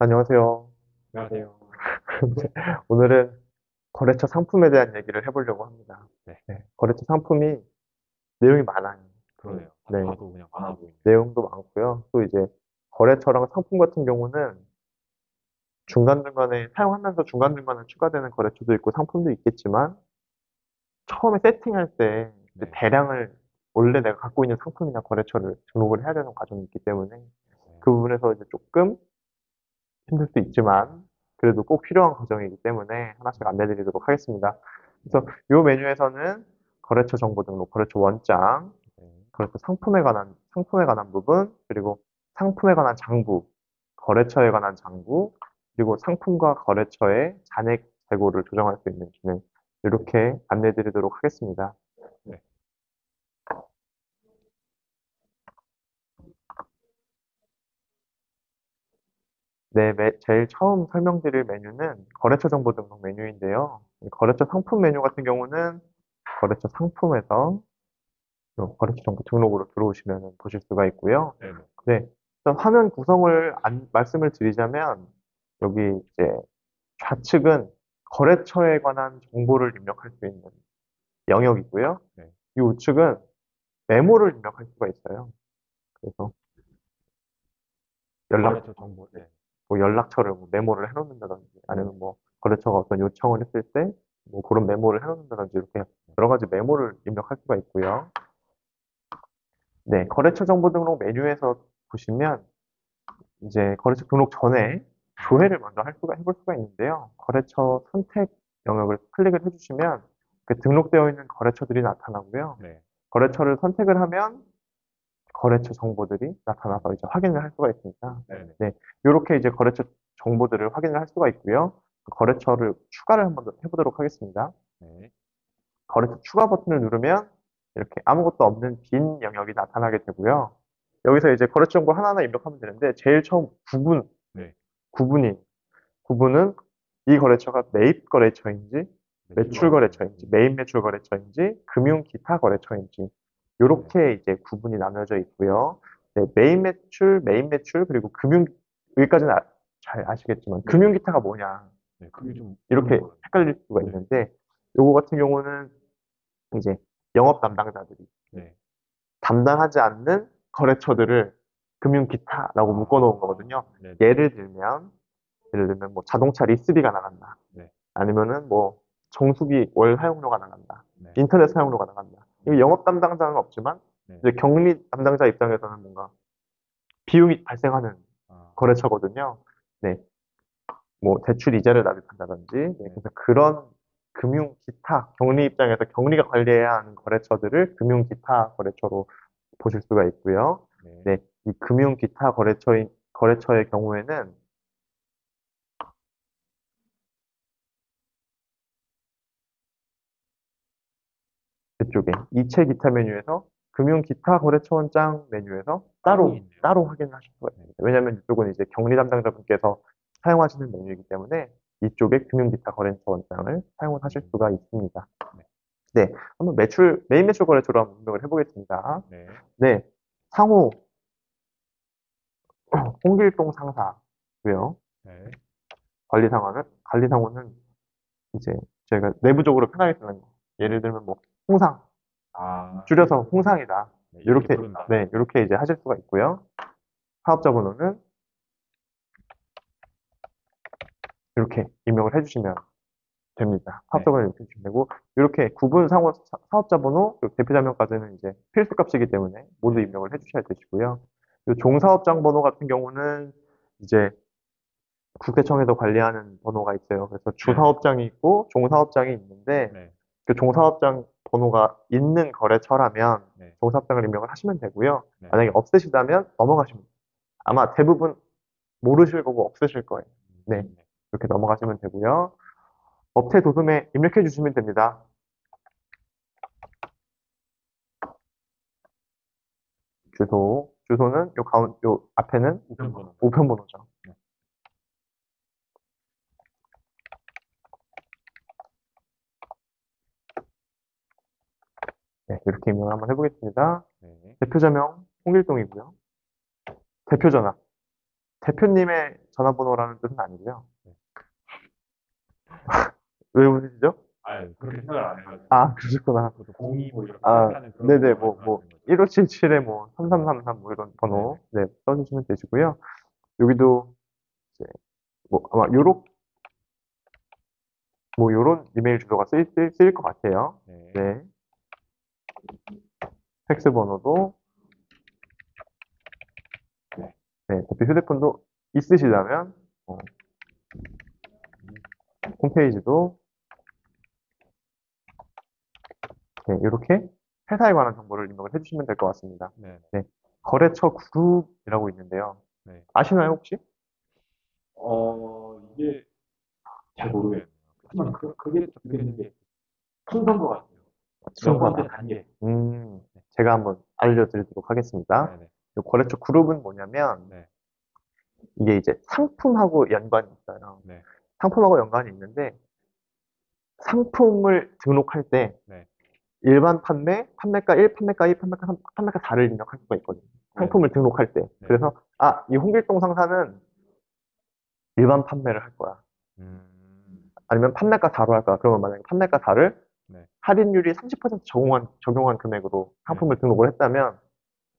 안녕하세요. 안녕하세요. 오늘은 거래처 상품에 대한 얘기를 해보려고 합니다. 네, 네, 거래처 상품이 내용이 많아요. 그, 그러네요. 딱 네, 봐도 그냥 많아 보이네요. 내용도 많고요. 또 이제 거래처랑 상품 같은 경우는 중간중간에 사용하면서 중간중간에 추가되는 거래처도 있고 상품도 있겠지만 처음에 세팅할 때 이제 네, 대량을 원래 내가 갖고 있는 상품이나 거래처를 등록을 해야 되는 과정이 있기 때문에 네, 그 부분에서 이제 조금 힘들 수 있지만 그래도 꼭 필요한 과정이기 때문에 하나씩 안내 드리도록 하겠습니다. 그래서 네, 이 메뉴에서는 거래처 정보 등록, 거래처 원장, 네, 거래처 상품에 관한 부분, 그리고 상품에 관한 장부, 거래처에 관한 장부, 그리고 상품과 거래처의 잔액 재고를 조정할 수 있는 기능, 이렇게 안내 드리도록 하겠습니다. 네, 네, 제일 처음 설명드릴 메뉴는 거래처 정보 등록 메뉴인데요. 이 거래처 상품 메뉴 같은 경우는 거래처 상품에서 요 거래처 정보 등록으로 들어오시면 보실 수가 있고요. 네, 네, 네, 일단 화면 구성을 말씀을 드리자면 여기 이제 좌측은 거래처에 관한 정보를 입력할 수 있는 영역이고요. 네. 이 우측은 메모를 입력할 수가 있어요. 그래서 연락, 거래처 정보, 네, 뭐 연락처를 뭐 메모를 해놓는다든지 아니면 뭐 거래처가 어떤 요청을 했을 때 뭐 그런 메모를 해놓는다든지 이렇게 여러 가지 메모를 입력할 수가 있고요. 네, 거래처 정보 등록 메뉴에서 보시면 이제 거래처 등록 전에 네, 조회를 먼저 해볼 수가 있는데요. 거래처 선택 영역을 클릭을 해주시면 그 등록되어 있는 거래처들이 나타나고요. 네, 거래처를 선택을 하면 거래처 정보들이 나타나서 이제 확인을 할 수가 있습니다. 네, 네, 네, 이렇게 이제 거래처 정보들을 확인을 할 수가 있고요. 그 거래처를 추가를 한번 더 해보도록 하겠습니다. 네, 거래처 추가 버튼을 누르면 이렇게 아무것도 없는 빈 영역이 나타나게 되고요. 여기서 이제 거래처 정보 하나하나 입력하면 되는데 제일 처음 네. 구분이 구분은 이 거래처가 매입 거래처인지, 매출 매출 거래처인지, 거래처인지, 매입 매출 거래처인지, 금융 기타 거래처인지, 네, 이렇게 이제 구분이 나눠져 있고요. 네, 매입 매출, 그리고 여기까지는 잘 아시겠지만, 네, 금융 네, 기타가 뭐냐, 네. 그게 좀 이렇게 모르는 거예요. 헷갈릴 수가 네, 있는데, 요거 같은 경우는 이제 영업 담당자들이 네. 담당하지 않는 거래처들을 금융 기타라고 묶어놓은 아, 거거든요. 네, 네, 예를 들면 뭐 자동차 리스비가 나간다. 네, 아니면은 뭐 정수기 월 사용료가 나간다. 네, 인터넷 사용료가 나간다. 이거 영업 담당자는 없지만 네. 이제 격리 담당자 입장에서는 뭔가 비용이 발생하는 아, 거래처거든요. 네, 뭐 대출 이자를 납입한다든지 네, 네, 그래서 그런 금융 기타 격리 입장에서 격리가 관리해야 하는 거래처들을 금융 기타 거래처로 보실 수가 있고요. 네, 네, 이 금융 기타 거래처의 경우에는 그쪽에 이체 기타 메뉴에서 금융 기타 거래처원장 메뉴에서 따로 따로 있네요. 따로 확인하실 수가 네, 있습니다. 왜냐하면 이쪽은 이제 격리 담당자분께서 사용하시는 메뉴이기 때문에 이쪽에 금융 기타 거래처원장을 사용을 하실 음, 수가 있습니다. 네, 네, 한번 메인 매출 거래처로 한번 분석을 해보겠습니다. 네, 네, 상호 홍길동 상사고요. 네, 관리상호는 이제 저희가 내부적으로 편하게 쓰는 거. 네. 예를 들면 뭐 홍상 아, 줄여서 홍상이다. 네, 이렇게 이렇게 부른다. 네, 이렇게 이제 하실 수가 있고요. 사업자 번호는 이렇게 입력을 해주시면 됩니다. 사업자 네, 번호 이렇게 주시면 되고, 이렇게 구분 상호 사업자 번호, 그리고 대표자명까지는 이제 필수 값이기 때문에 모두 네, 입력을 해주셔야 되시고요. 이 종사업장 번호 같은 경우는 이제 국세청에서 관리하는 번호가 있어요. 그래서 네, 네, 주사업장이 있고 종사업장이 있는데, 네, 그 종사업장 번호가 있는 거래처라면 네, 종사업장을 입력을 하시면 되고요. 네. 만약에 없으시다면 넘어가시면 돼요. 아마 대부분 모르실 거고 없으실 거예요. 네. 네. 이렇게 넘어가시면 되고요. 업체 도금에 입력해 주시면 됩니다. 주소는 요 앞에는 우편번호인가요? 우편번호죠. 네, 네, 이렇게 입력을 한번 해보겠습니다. 네, 대표자명 홍길동이고요. 대표전화. 대표님의 전화번호라는 뜻은 아니고요. 네. 왜 웃으시죠? 그렇게 생각을 안 해가지고. 아, 그러셨구나. 그것도 02 뭐 이렇게 아, 시작하는 그런 네네, 번호를 뭐, 말씀하시는 거죠. 1577에 뭐, 3333 뭐 이런 번호, 네, 써주시면 되시고요. 여기도, 이제, 뭐, 아마 요런 이메일 주소가 쓰일 것 같아요. 네. 네. 팩스 번호도, 네, 대표 휴대폰도 있으시다면, 홈페이지도, 네, 이렇게 회사에 관한 정보를 입력을 해주시면 될 것 같습니다. 네. 네. 거래처 그룹이라고 있는데요. 네. 아시나요, 혹시? 이게 잘 모르겠네요. 하지만 그게 좀 느껴지는 게 순서인 것 같아요. 몇 번째 단계. 제가 한번 알려드리도록 하겠습니다. 네네. 이 거래처 그룹은 뭐냐면, 네. 이게 이제 상품하고 연관이 있어요. 네. 상품하고 연관이 있는데, 상품을 등록할 때, 네. 일반 판매, 판매가 1, 판매가 2, 판매가 3, 판매가 4를 입력할 수가 있거든요. 상품을 등록할 때. 네. 그래서, 이 홍길동 상사는 일반 판매를 할 거야. 아니면 판매가 4로 할 거야. 그러면 만약에 판매가 4를 네. 할인율이 30% 적용한 금액으로 상품을 등록을 했다면,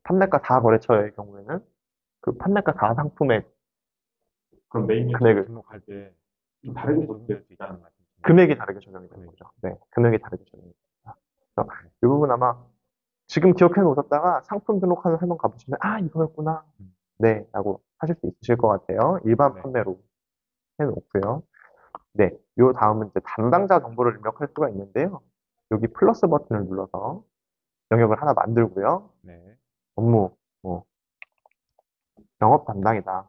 판매가 4 거래처의 경우에는 그 판매가 4 상품의 그럼 메인 매출 금액을, 등록할 때 좀 다르게 적용될 수 있다는 말씀이시죠? 금액이 다르게 적용이 되는 금액이. 거죠. 네, 금액이 다르게 적용이 됩니다. 그래서 이 부분 아마 지금 기억해 놓으셨다가 상품 등록하는 한번 가보시면, 이거였구나. 네, 라고 하실 수 있으실 것 같아요. 일반 네. 판매로 해놓고요. 네, 요 다음은 이제 담당자 정보를 입력할 수가 있는데요. 여기 플러스 버튼을 눌러서 영역을 하나 만들고요. 네. 업무, 뭐, 영업 담당이다.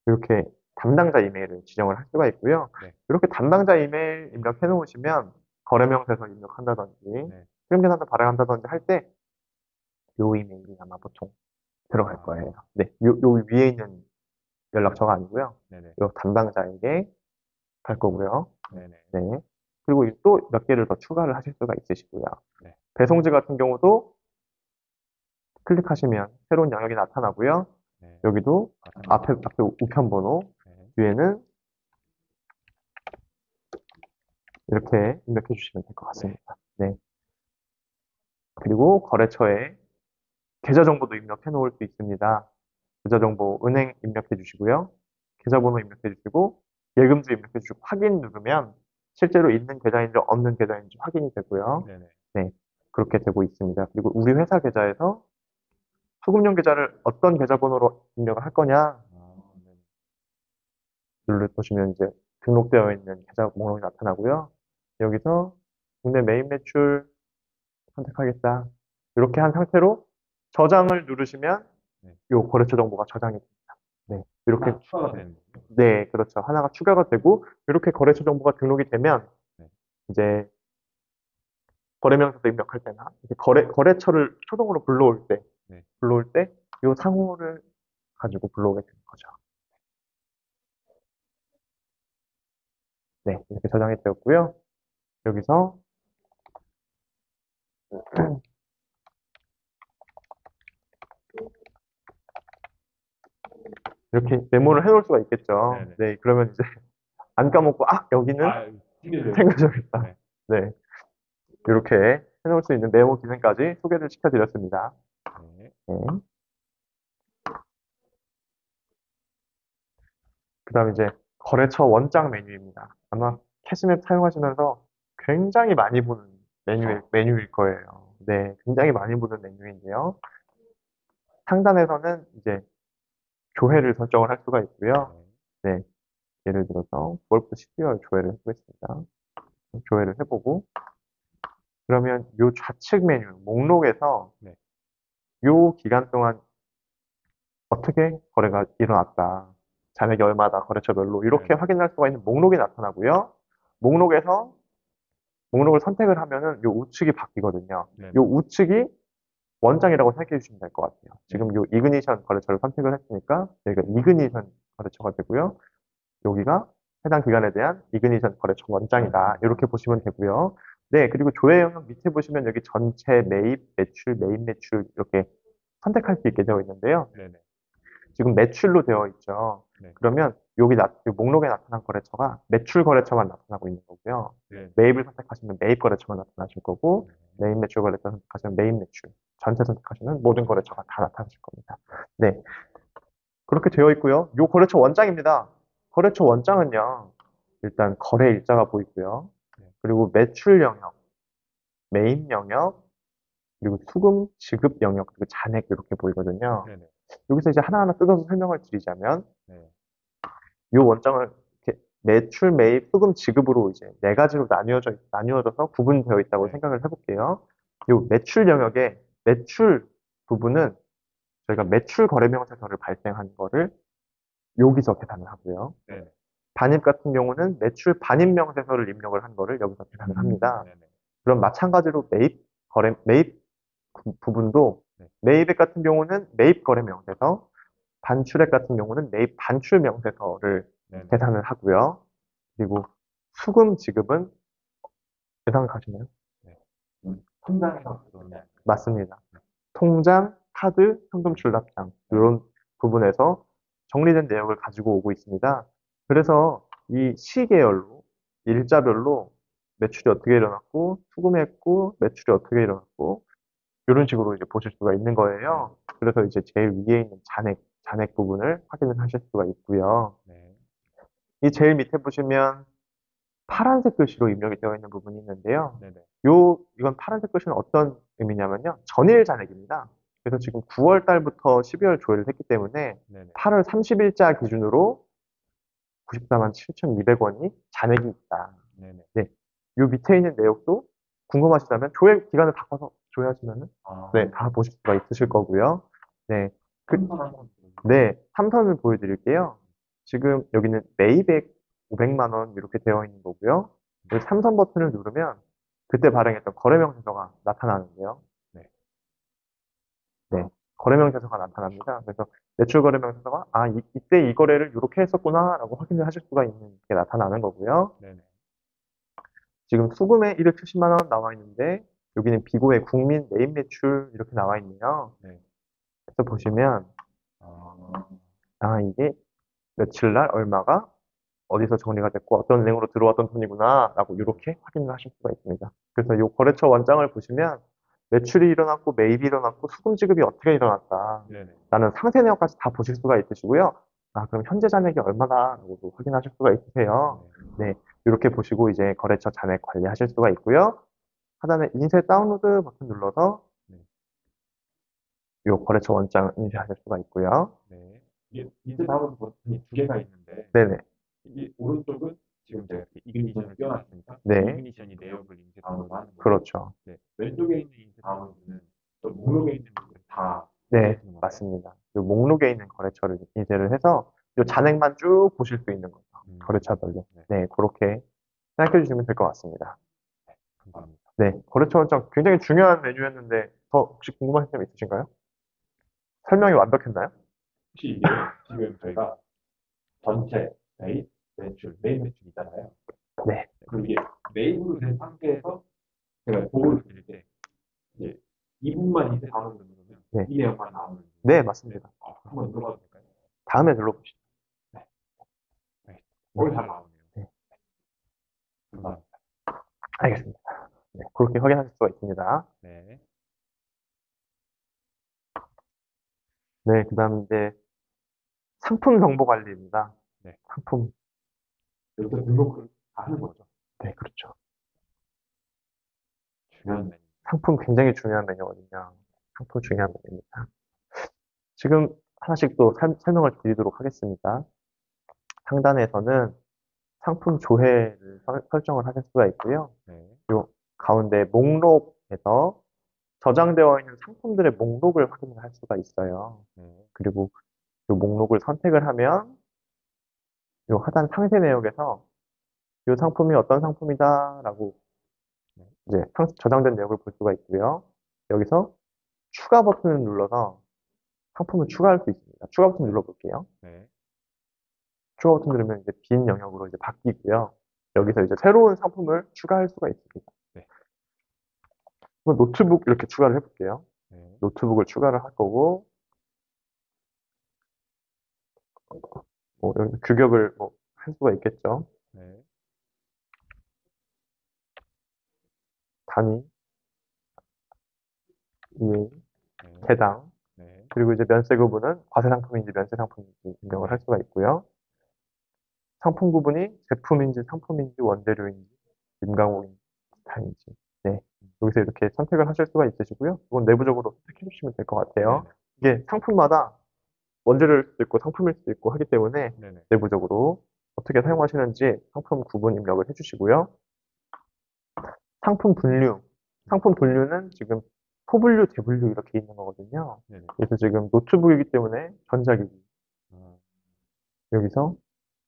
이렇게 담당자 이메일을 지정을 할 수가 있고요. 네. 이렇게 담당자 이메일 입력해 놓으시면 거래명세서 입력한다든지 네. 수령계산서 발행한다든지 할 때 요 이메일이 아마 보통 들어갈 거예요. 네, 요 위에 있는 연락처가 아니고요. 네네. 요 담당자에게 갈 거고요. 네네. 네. 그리고 또 몇 개를 더 추가를 하실 수가 있으시고요. 네. 배송지 같은 경우도 클릭하시면 새로운 영역이 나타나고요. 네. 여기도 앞에 우편번호, 네. 뒤에는 이렇게 입력해 주시면 될 것 같습니다. 네. 그리고 거래처에 계좌 정보도 입력해 놓을 수 있습니다. 계좌 정보 은행 입력해 주시고요. 계좌번호 입력해 주시고 예금주 입력해 주시고 확인 누르면 실제로 있는 계좌인지 없는 계좌인지 확인이 되고요. 네네. 네. 그렇게 되고 있습니다. 그리고 우리 회사 계좌에서 수금용 계좌를 어떤 계좌번호로 입력을 할 거냐 네. 눌러보시면 이제 등록되어 있는 계좌 목록이 나타나고요. 여기서 국내 메인 매출 선택하겠다. 이렇게 한 상태로 저장을 누르시면 네. 요 거래처 정보가 저장이 됩니다. 네. 이렇게 추가가 되는 거죠. 네, 그렇죠. 하나가 추가가 되고 이렇게 거래처 정보가 등록이 되면 네. 이제 거래명세서 입력할 때나 이제 거래처를 초동으로 네. 불러올 때 요 상호를 가지고 불러오게 되는 거죠. 네, 이렇게 저장이 되었고요. 여기서 이렇게 메모를 해놓을 수가 있겠죠. 네네. 네, 그러면 이제 안 까먹고 여기는 챙겨줘야겠다. 네. 네, 이렇게 해놓을 수 있는 메모 기능까지 소개를 시켜드렸습니다. 네. 네. 그 다음에 이제 거래처 원장 메뉴입니다. 아마 캐시맵 사용하시면서 굉장히 많이 보는 메뉴일 거예요. 네, 굉장히 많이 보는 메뉴인데요. 상단에서는 이제 조회를 설정을 할 수가 있고요. 네, 예를 들어서 골프 12월 조회를 해보겠습니다. 조회를 해보고 그러면 요 좌측 메뉴 목록에서 네. 요 기간 동안 어떻게 거래가 일어났다. 잔액이 얼마다 거래처별로 이렇게 네. 확인할 수가 있는 목록이 나타나고요. 목록에서 목록을 선택을 하면은 요 우측이 바뀌거든요. 네. 요 우측이 원장이라고 생각해 주시면 될 것 같아요. 지금 요 이그니션 거래처를 선택을 했으니까 여기가 이그니션 거래처가 되고요. 여기가 해당 기간에 대한 이그니션 거래처 원장이다. 이렇게 보시면 되고요. 네, 그리고 조회 영역 밑에 보시면 여기 전체 매입, 매출, 매입 매출 이렇게 선택할 수 있게 되어 있는데요. 네네. 지금 매출로 되어 있죠. 네. 그러면 이 목록에 나타난 거래처가 매출 거래처만 나타나고 있는 거고요. 네. 매입을 선택하시면 매입 거래처만 나타나실 거고, 네. 매입 매출 거래처 선택하시면 매입 매출, 전체 선택하시면 모든 거래처가 다 나타나실 겁니다. 네, 그렇게 되어 있고요. 요 거래처 원장입니다. 거래처 원장은요, 일단 거래 일자가 보이고요. 네. 그리고 매출 영역, 매입 영역, 그리고 수금 지급 영역, 그리고 잔액 이렇게 보이거든요. 네네. 여기서 이제 하나하나 뜯어서 설명을 드리자면, 네. 요 원장을 이렇게 매출, 매입, 수금, 지급으로 이제 네 가지로 나뉘어져서 구분되어 있다고 네. 생각을 해볼게요. 요 매출 영역의 매출 부분은 저희가 매출 거래명세서를 발행한 거를 여기서 계산을 하고요. 네네. 반입 같은 경우는 매출 반입명세서를 입력을 한 거를 여기서 계산을 합니다. 네네. 그럼 마찬가지로 매입 부분도 네. 매입액 같은 경우는 매입 거래 명세서, 반출액 같은 경우는 매입 반출 명세서를 네네. 계산을 하고요. 그리고 수금 지급은 계산 가시나요? 네. 통장에서 들어오냐? 맞습니다. 통장, 카드, 현금 출납장 이런 부분에서 정리된 내역을 가지고 오고 있습니다. 그래서 이 시계열로 일자별로 매출이 어떻게 일어났고 수금했고 매출이 어떻게 일어났고 이런 식으로 이제 보실 수가 있는 거예요. 그래서 이제 제일 위에 있는 잔액 부분을 확인을 하실 수가 있고요. 네. 이 제일 밑에 보시면 파란색 글씨로 입력이 되어 있는 부분이 있는데요. 네네. 이건 파란색 글씨는 어떤 의미냐면요. 전일 잔액입니다. 그래서 지금 9월 달부터 12월 조회를 했기 때문에 네네. 8월 30일자 기준으로 94만 7,200원이 잔액이 있다. 네네. 네. 요 밑에 있는 내역도 궁금하시다면 조회 기간을 바꿔서 조회하시면은 아, 네, 다 보실 수가 있으실 거고요. 네. 삼선 한번 네, 3선을 보여드릴게요. 지금 여기는 매입액 500만 원 이렇게 되어 있는 거고요. 이 3선 버튼을 누르면 그때 발행했던 거래명세서가 나타나는데요. 네. 네, 거래명세서가 나타납니다. 그래서 매출 거래명세서가 이때 이 거래를 이렇게 했었구나라고 확인을 하실 수가 있는 게 나타나는 거고요. 네네. 지금 수금에 270만 원 나와 있는데 여기는 비고의 국민 매입 매출 이렇게 나와 있네요. 네. 그래서 보시면 아, 이게 며칠 날 얼마가 어디서 정리가 됐고 어떤 은행으로 들어왔던 돈이구나 라고 이렇게 확인을 하실 수가 있습니다. 그래서 이 거래처 원장을 보시면 매출이 일어났고 매입이 일어났고 수금 지급이 어떻게 일어났다 네네. 라는 상세 내역까지 다 보실 수가 있으시고요. 그럼 현재 잔액이 얼마다라고도 확인하실 수가 있으세요. 네, 이렇게 보시고 이제 거래처 잔액 관리하실 수가 있고요. 하단에 인쇄 다운로드 버튼 눌러서 네. 이 거래처 원장 인쇄하실 수가 있고요. 네. 이게 인쇄 다운 버튼이 두 개가 있는데 네네. 이 오른쪽은 지금 제가 이그니션을 띄워놨으니까 네, 이그니션이 내역을 인쇄 다운로드 하는 거고 그렇죠. 네. 왼쪽에 있는 인쇄 다운로드는 또 목록에 있는 것들 다 네, 인쇄해주는 건가요? 맞습니다. 요 목록에 있는 거래처를 인쇄를 해서 요 잔액만 쭉 보실 수 있는 거죠. 거래처별로. 네. 네, 그렇게 생각해 주시면 될 것 같습니다. 감사합니다. 네, 거래처 원장 굉장히 중요한 메뉴였는데 더 혹시 궁금하신 점 있으신가요? 설명이 완벽했나요? 혹시 이게 지금 저희가 전체 매입, 매출, 매입 매출 있잖아요. 네, 그리고 이게 매입으로 된 상태에서 제가 보고를 드릴 때 이제 이 부분만 인쇄 다운로드 누르면 네. 이 내용만 나오는 네, 맞습니다. 한번 눌러봐도 될까요? 다음에 눌러보시죠. 네. 거의 다 나오네요. 네. 감사합니다. 알겠습니다. 네, 그렇게 확인하실 수가 있습니다. 네. 네, 그 다음 이제 상품 정보 관리입니다. 네. 상품. 여기서 등록을 다 하는 거죠. 네, 그렇죠. 중요한 메뉴. 상품 굉장히 중요한 메뉴거든요. 상품 중요한 메뉴입니다. 지금 하나씩 또 설명을 드리도록 하겠습니다. 상단에서는 상품 조회를 설정을 하실 수가 있고요. 네. 요 가운데 목록에서 저장되어 있는 상품들의 목록을 확인을 할 수가 있어요. 네. 그리고 이 목록을 선택을 하면 이 하단 상세 내역에서 이 상품이 어떤 상품이다라고 이제 저장된 내역을 볼 수가 있고요. 여기서 추가 버튼을 눌러서 상품을 추가할 수 있습니다. 추가 버튼 눌러볼게요. 네. 추가 버튼 누르면 이제 빈 영역으로 이제 바뀌고요. 여기서 이제 새로운 상품을 추가할 수가 있습니다. 네. 그럼 노트북 이렇게 추가를 해볼게요. 네. 노트북을 추가를 할 거고, 뭐, 여기서 규격을 뭐, 할 수가 있겠죠. 네. 단위, 일, 네. 개당, 네. 그리고 이제 면세 구분은 과세 상품인지 면세 상품인지 입력을 할 수가 있고요. 상품 구분이 제품인지 상품인지 원재료인지 임강호인지 스타인지. 네. 여기서 이렇게 선택을 하실 수가 있으시고요. 이건 내부적으로 선택해 주시면 될 것 같아요. 네네. 이게 상품마다 원재료일 수도 있고 상품일 수도 있고 하기 때문에 네네. 내부적으로 어떻게 사용하시는지 상품 구분 입력을 해주시고요. 상품 분류. 상품 분류는 지금 소분류, 대분류 이렇게 있는 거거든요. 네네. 그래서 지금 노트북이기 때문에 전자기기. 아, 여기서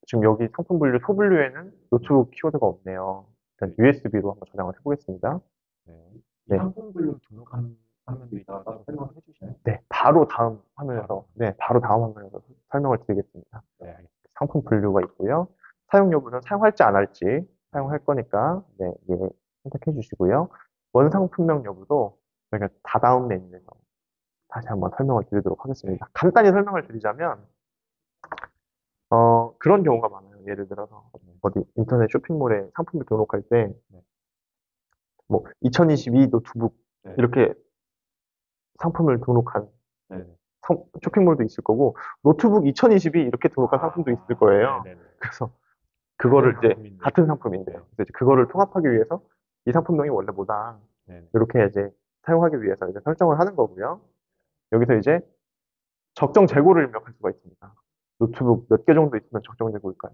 지금 여기 상품 분류, 소분류에는 노트북 키워드가 없네요. 일단 USB로 한번 저장을 해보겠습니다. 네. 이 네. 상품별로 등록하는 화면도 이따가 따로 설명을 해주시나요? 네, 바로 다음 화면에서, 네, 바로 다음 화면에서 설명을 드리겠습니다. 네, 알겠습니다. 상품 분류가 있고요. 사용 여부는 사용할지 안 할지 사용할 거니까, 네, 예, 선택해 주시고요. 원상품명 여부도 저희가 다다음 메뉴에서 다시 한번 설명을 드리도록 하겠습니다. 간단히 설명을 드리자면, 그런 경우가 많아요. 예를 들어서, 어디 인터넷 쇼핑몰에 상품을 등록할 때, 네. 뭐, 2022 노트북, 네. 이렇게 상품을 등록한 네네. 쇼핑몰도 있을 거고, 노트북 2022 이렇게 등록한 상품도 있을 거예요. 네네네. 그래서 그거를 같은 이제 상품인데. 같은 상품인데, 네. 그래서 이제 그거를 통합하기 위해서 이 상품명이 원래 뭐다. 네네. 이렇게 이제 사용하기 위해서 이제 설정을 하는 거고요. 여기서 이제 적정 재고를 입력할 수가 있습니다. 노트북 몇 개 정도 있으면 적정 재고일까요?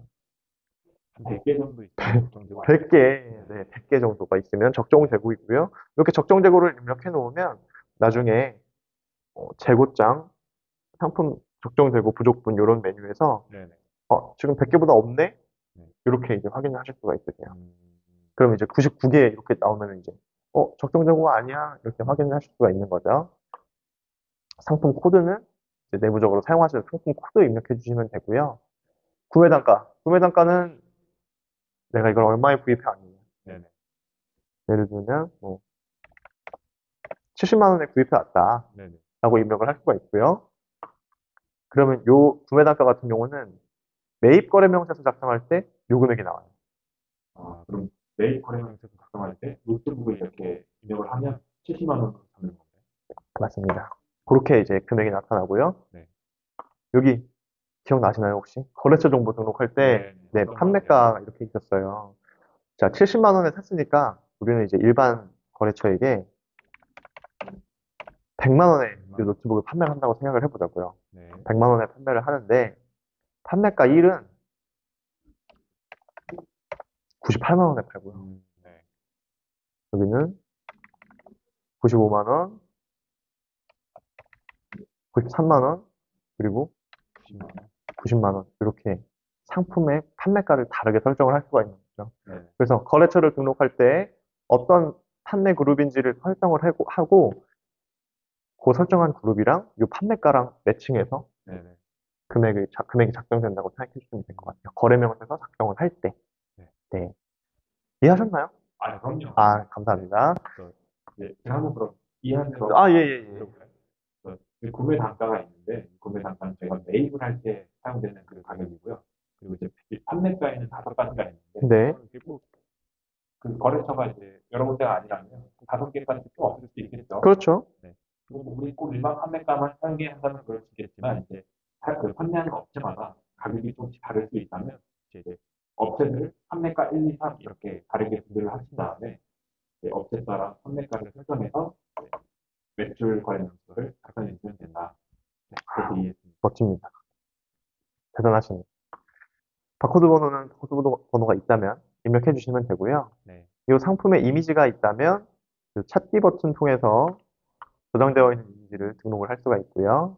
한 100개 정도 있으면 정도가 100개, 네, 100개 정도가 있으면 적정 재고이고요. 이렇게 적정 재고를 입력해 놓으면 나중에 재고장, 상품 적정 재고 부족분 이런 메뉴에서 네네. 지금 100개보다 없네? 네. 이렇게 이제 확인을 하실 수가 있으세요. 음, 그럼 이제 99개 이렇게 나오면 이제 적정 재고가 아니야 이렇게 확인을 하실 수가 있는 거죠. 상품 코드는 이제 내부적으로 사용하시는 상품 코드 입력해 주시면 되고요. 구매 단가. 구매 단가는 내가 이걸 얼마에 구입해 왔느냐. 네네. 예를 들면 뭐 70만 원에 구입해 왔다 네네. 라고 입력을 할 수가 있고요. 그러면 요 구매 단가 같은 경우는 매입 거래 명세서 작성할 때 요 금액이 나와요. 아, 그럼 매입 거래 명세서 작성할 때 노트북을 이렇게 입력을 하면 70만 원으로 잡는 건가요? 맞습니다. 그렇게 이제 금액이 나타나고요. 네. 여기 기억나시나요, 혹시? 거래처 정보 등록할 때, 네. 네, 어떤 거 판매가 이렇게 있었어요. 자, 70만 원에 샀으니까 우리는 이제 일반 거래처에게 100만 원에 이 노트북을 판매를 한다고 생각을 해보자고요. 네. 100만 원에 판매를 하는데, 판매가 1은 98만 원에 팔고요. 네. 여기는 95만 원, 93만 원, 그리고 90만 원. 90만 원. 이렇게 상품의 판매가를 다르게 설정을 할 수가 있는 거죠. 네. 그래서 거래처를 등록할 때 어떤 판매 그룹인지를 설정을 하고 그 설정한 그룹이랑 이 판매가랑 매칭해서 네네. 금액이 작성된다고 생각해 주시면 될 것 같아요. 거래명세서 작성을 할 때. 네. 네. 이해하셨나요? 아, 그럼요. 아, 감사합니다. 네. 제가 한번 그럼 이해한 대로 아, 예, 예, 예. 들어볼까요? 그 구매 단가가 있는데 구매 단가는 저희가 매입을 할 때 사용되는 그 가격이고요. 그리고 이제 이 판매가에는 5가지가 있는데 네. 그 거래처가 이제 여러 군데가 아니라면 그 5개까지 필요 없을 수 있겠죠. 그렇죠. 네. 그리고 뭐 우리 꼭 일반 판매가만 사용한다면 그럴 수 있겠지만 이제 그 판매하는 업체마다 가격이 조금씩 다를 수 있다면 이제 업체들 판매가 1, 2, 3 이렇게 다르게 분류를 하신 다음에 이제 업체 따라 판매가를 설정해서 이제 매출 거래 명수를 작성해 주시면 된다. 네, 그렇게 이해했습니다. 멋집니다. 대단하시네요. 바코드 번호가 있다면 입력해 주시면 되고요. 네. 이 상품의 이미지가 있다면 그 찾기 버튼 통해서 저장되어 있는 이미지를 등록을 할 수가 있고요.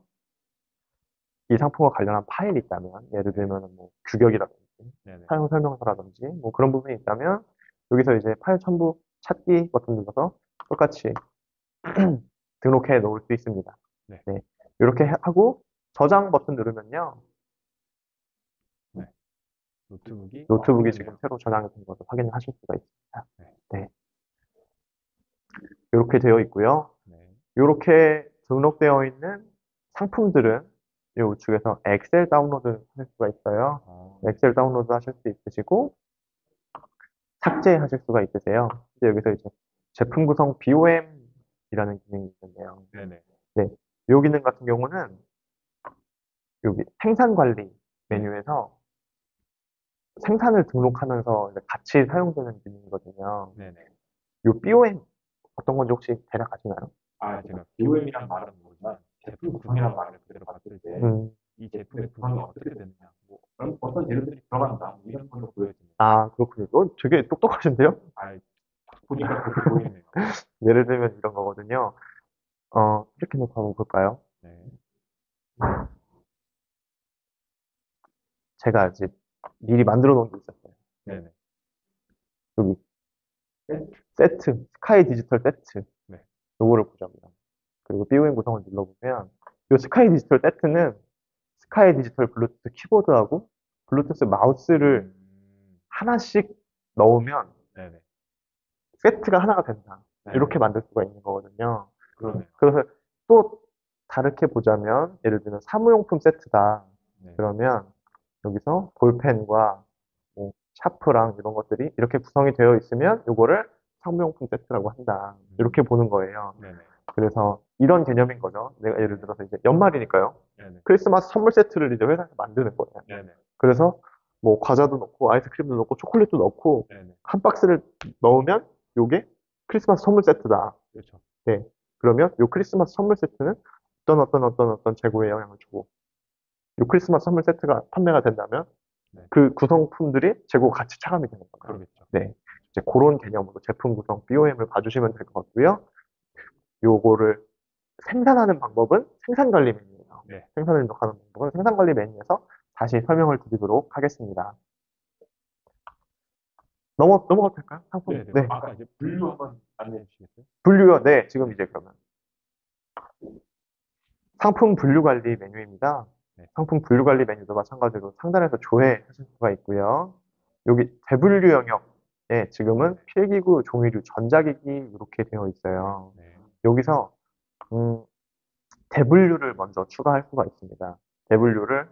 이 상품과 관련한 파일이 있다면, 예를 들면 뭐 규격이라든지, 네네. 사용 설명서라든지, 뭐 그런 부분이 있다면, 여기서 이제 파일 첨부 찾기 버튼 눌러서 똑같이 등록해 놓을 수 있습니다. 네. 네. 이렇게 하고 저장 버튼 누르면요. 네. 노트북이 생겼네요. 지금 새로 전향이 된 것을 확인을 하실 수가 있습니다. 네. 네. 이렇게 되어 있고요. 네. 이렇게 등록되어 있는 상품들은 이 우측에서 엑셀 다운로드 하실 수가 있어요. 아, 엑셀 다운로드 하실 수 있으시고, 삭제하실 수가 있으세요. 근데 여기서 이제 제품 구성 BOM이라는 기능이 있는데요. 네네. 네. 이 기능 같은 경우는 여기 생산 관리 메뉴에서 생산을 등록하면서 이제 같이 사용되는 기능이거든요. 네네. 이 BOM 어떤 건지 혹시 대략 아시나요? 제가 BOM이란 말은 모르지만 제품 구성이란 말을 그대로 봤을 때 음, 이 제품의 구성이 어떻게 되느냐, 뭐 어떤 재료들이 들어간다, 뭐 이런 걸로 보여집니다. 아, 그렇군요. 되게 똑똑하신데요? 아, 보니까 그렇게 보이네요. 예를 들면 이런 거거든요. 이렇게 놓고 한번 볼까요? 네. 제가 이제 미리 만들어 놓은 게 있었어요. 네네. 여기 네? 세트, 스카이 디지털 세트. 네. 요거를 보자고요. 그리고 BOM 구성을 눌러보면 이 스카이 디지털 세트는 스카이 디지털 블루투스 키보드하고 블루투스 마우스를 하나씩 넣으면 네네. 세트가 하나가 된다. 이렇게 네네. 만들 수가 있는 거거든요. 그러네요. 그래서 또 다르게 보자면 예를 들면 사무용품 세트다. 네. 그러면 여기서 볼펜과 뭐 샤프랑 이런 것들이 이렇게 구성이 되어 있으면 이거를 사무용품 세트라고 한다. 이렇게 보는 거예요. 네네. 그래서 이런 개념인 거죠. 내가 예를 들어서 이제 연말이니까요. 네네. 크리스마스 선물 세트를 이제 회사에서 만드는 거예요. 네네. 그래서 뭐 과자도 넣고 아이스크림도 넣고 초콜릿도 넣고 네네. 한 박스를 넣으면 요게 크리스마스 선물 세트다. 그렇죠. 네. 그러면 요 크리스마스 선물 세트는 어떤 재고에 영향을 주고 요 크리스마스 선물 세트가 판매가 된다면 네. 그 구성품들이 재고 같이 차감이 되는 거예요. 그러겠죠. 네. 이제 그런 개념으로 제품 구성 BOM을 봐주시면 될 것 같고요. 요거를 생산하는 방법은 생산 관리 메뉴예요. 네. 생산을 하는 방법은 생산 관리 메뉴에서 다시 설명을 드리도록 하겠습니다. 넘어가도 될까요? 상품? 네네. 네. 아까 이제 분류 한번 안내해 주시겠어요? 분류요. 네. 지금 이제 그러면 상품 분류 관리 메뉴입니다. 네. 상품 분류 관리 메뉴도 마찬가지로 상단에서 조회하실 수가 있고요. 여기 대분류 영역에 지금은 필기구, 종이류, 전자기기 이렇게 되어 있어요. 네. 여기서 대분류를 먼저 추가할 수가 있습니다. 대분류를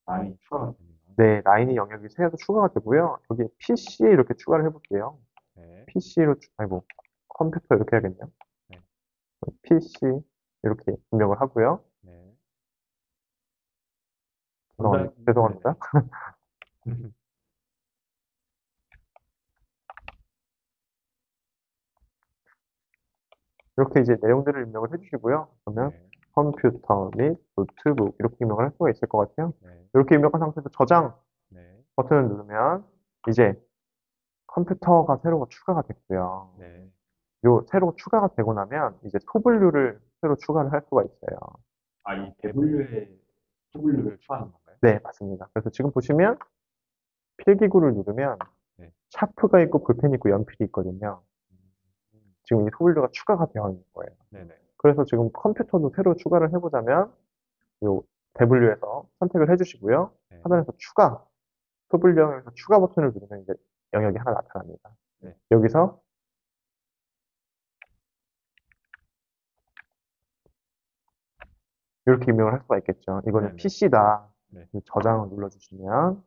많이 추가가 되네요. 네, 라인이 영역이 새로 추가가 되고요. 여기 PC에 이렇게 추가를 해볼게요. 네. PC로, 아이고, 컴퓨터 이렇게 해야겠네요. 네. PC 이렇게 입력을 하고요. 네. 죄송합니다. 이렇게 이제 내용들을 입력을 해주시고요. 그러면 네. 컴퓨터 및 노트북 이렇게 입력을 할 수가 있을 것 같아요. 네. 이렇게 입력한 상태에서 저장 네. 버튼을 누르면 이제 컴퓨터가 새로 추가가 됐고요. 네. 요 새로 추가가 되고 나면 이제 소분류를 새로 추가를 할 수가 있어요. 이 대분류에 소분류를 추가하는 건가요? 네, 맞습니다. 그래서 지금 보시면 필기구를 누르면 네. 샤프가 있고 볼펜이 있고 연필이 있거든요. 지금 이 소분류가 추가가 되어 있는 거예요. 네네. 그래서 지금 컴퓨터도 새로 추가를 해보자면 요 대분류에서 선택을 해주시고요. 네. 하단에서 추가, 소분류 영역에서 추가 버튼을 누르면 이제 영역이 하나 나타납니다. 네. 여기서 이렇게 입력을 할 수가 있겠죠. 이거는 네네. PC다. 네. 저장을 눌러주시면